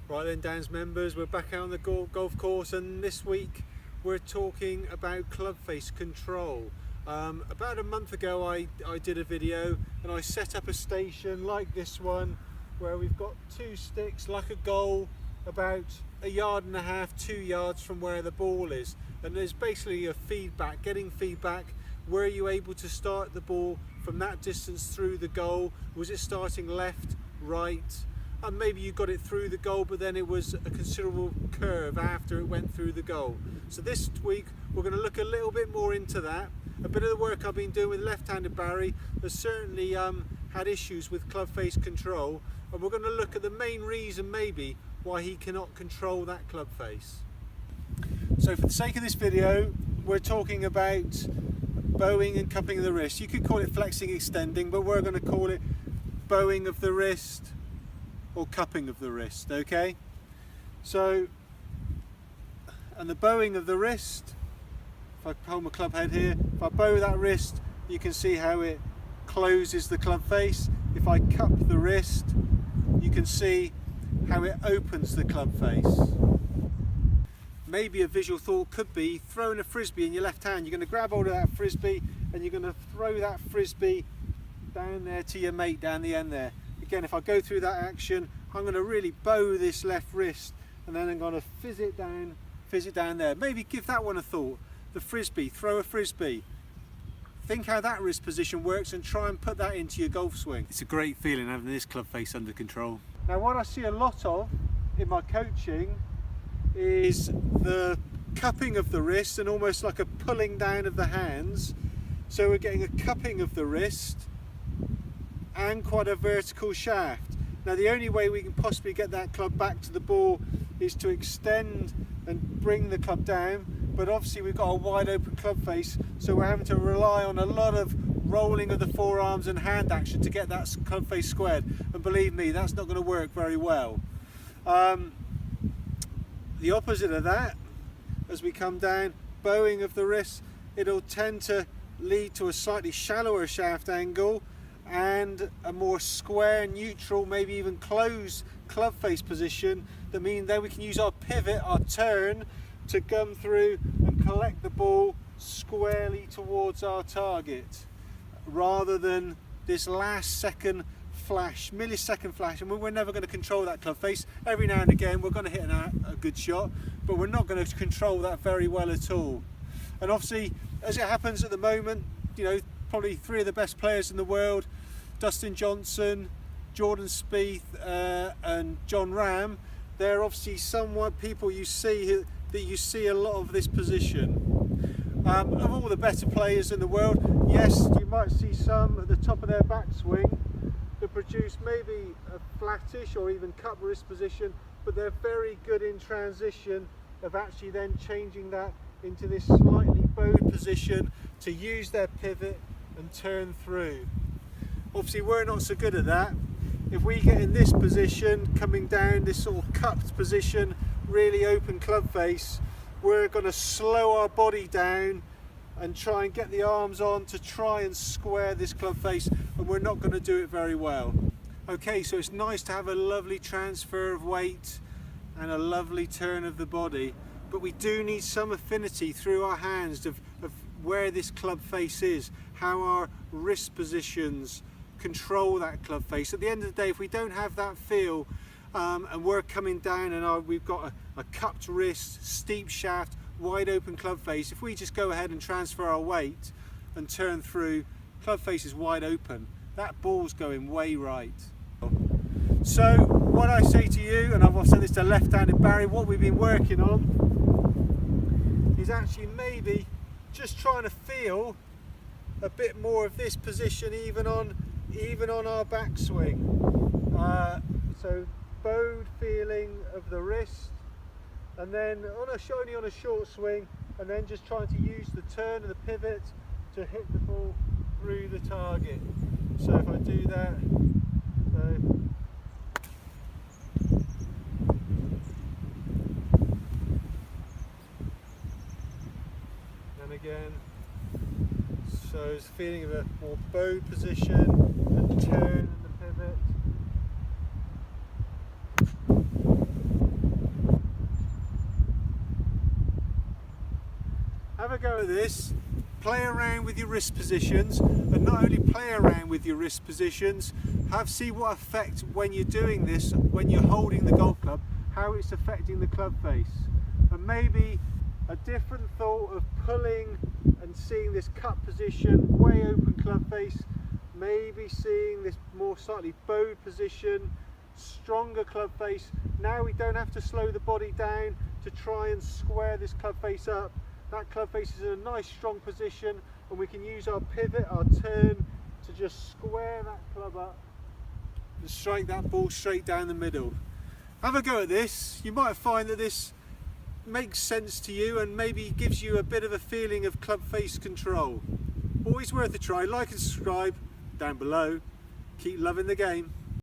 Right then, Dan's members, we're back out on the golf course, and this week we're talking about club face control. About a month ago I did a video and I set up a station like this one where we've got two sticks like a goal about 1.5 yards, 2 yards from where the ball is, and there's basically a feedback, getting feedback. Were you able to start the ball from that distance through the goal? Was it starting left, right? And maybe you got it through the goal, but then it was a considerable curve after it went through the goal. So this week we're going to look a little bit more into that. A bit of the work I've been doing with left-handed Barry has certainly had issues with club face control, and we're going to look at the main reason maybe why he cannot control that club face. So for the sake of this video, we're talking about bowing and cupping of the wrist. You could call it flexing, extending, but we're going to call it bowing of the wrist or cupping of the wrist, okay? So, and the bowing of the wrist, if I hold my club head here, if I bow that wrist, you can see how it closes the club face. If I cup the wrist, you can see how it opens the club face. Maybe a visual thought could be throwing a frisbee in your left hand. You're going to grab hold of that frisbee and you're going to throw that frisbee down there to your mate down the end there. Again, if I go through that action, I'm going to really bow this left wrist and then I'm going to fizz it down there. Maybe give that one a thought. The frisbee, throw a frisbee. Think how that wrist position works and try and put that into your golf swing. It's a great feeling having this club face under control. Now what I see a lot of in my coaching is the cupping of the wrist and almost like a pulling down of the hands. So we're getting a cupping of the wrist and quite a vertical shaft. Now the only way we can possibly get that club back to the ball is to extend and bring the club down, but obviously we've got a wide open club face, so we're having to rely on a lot of rolling of the forearms and hand action to get that club face squared, and believe me, that's not going to work very well. The opposite of that, as we come down, bowing of the wrist, it'll tend to lead to a slightly shallower shaft angle and a more square, neutral, maybe even closed club face position. That means then we can use our pivot, our turn, to come through and collect the ball squarely towards our target, rather than this last second flash, millisecond flash. And we're never going to control that club face. Every now and again we're going to hit a good shot, but we're not going to control that very well at all. And obviously, as it happens at the moment, you know, probably three of the best players in the world, Dustin Johnson, Jordan Spieth and John Ram, they're obviously somewhat people you see a lot of this position. Of all the better players in the world, yes, you might see some at the top of their backswing that produce maybe a flattish or even cup wrist position, but they're very good in transition of actually then changing that into this slightly bowed position to use their pivot and turn through. Obviously we're not so good at that. If we get in this position, coming down this sort of cupped position, really open club face, we're going to slow our body down and try and get the arms on to try and square this club face, and we're not going to do it very well. Okay, so it's nice to have a lovely transfer of weight and a lovely turn of the body, but we do need some affinity through our hands of where this club face is, how our wrist positions control that club face. At the end of the day, if we don't have that feel and we're coming down and we've got a cupped wrist, steep shaft, wide open club face, if we just go ahead and transfer our weight and turn through, club face is wide open, that ball's going way right. So what I say to you, and I've said this to left-handed Barry, what we've been working on is actually maybe just trying to feel a bit more of this position even on our backswing. So bowed feeling of the wrist, and then only on a short swing, and then just trying to use the turn and the pivot to hit the ball through the target. So if I do that, and again, so it's a feeling of a more bowed position and turn and the pivot. Have a go at this. Play around with your wrist positions, and not only play around with your wrist positions, see what effect when you're doing this, when you're holding the golf club, how it's affecting the club face. And maybe a different thought of pulling and seeing this cut position, way open club face, maybe seeing this more slightly bowed position, stronger club face. Now we don't have to slow the body down to try and square this club face up. That club face is in a nice strong position, and we can use our pivot, our turn, to just square that club up and strike that ball straight down the middle. Have a go at this. You might find that this makes sense to you and maybe gives you a bit of a feeling of club face control. Always worth a try. Like and subscribe down below. Keep loving the game.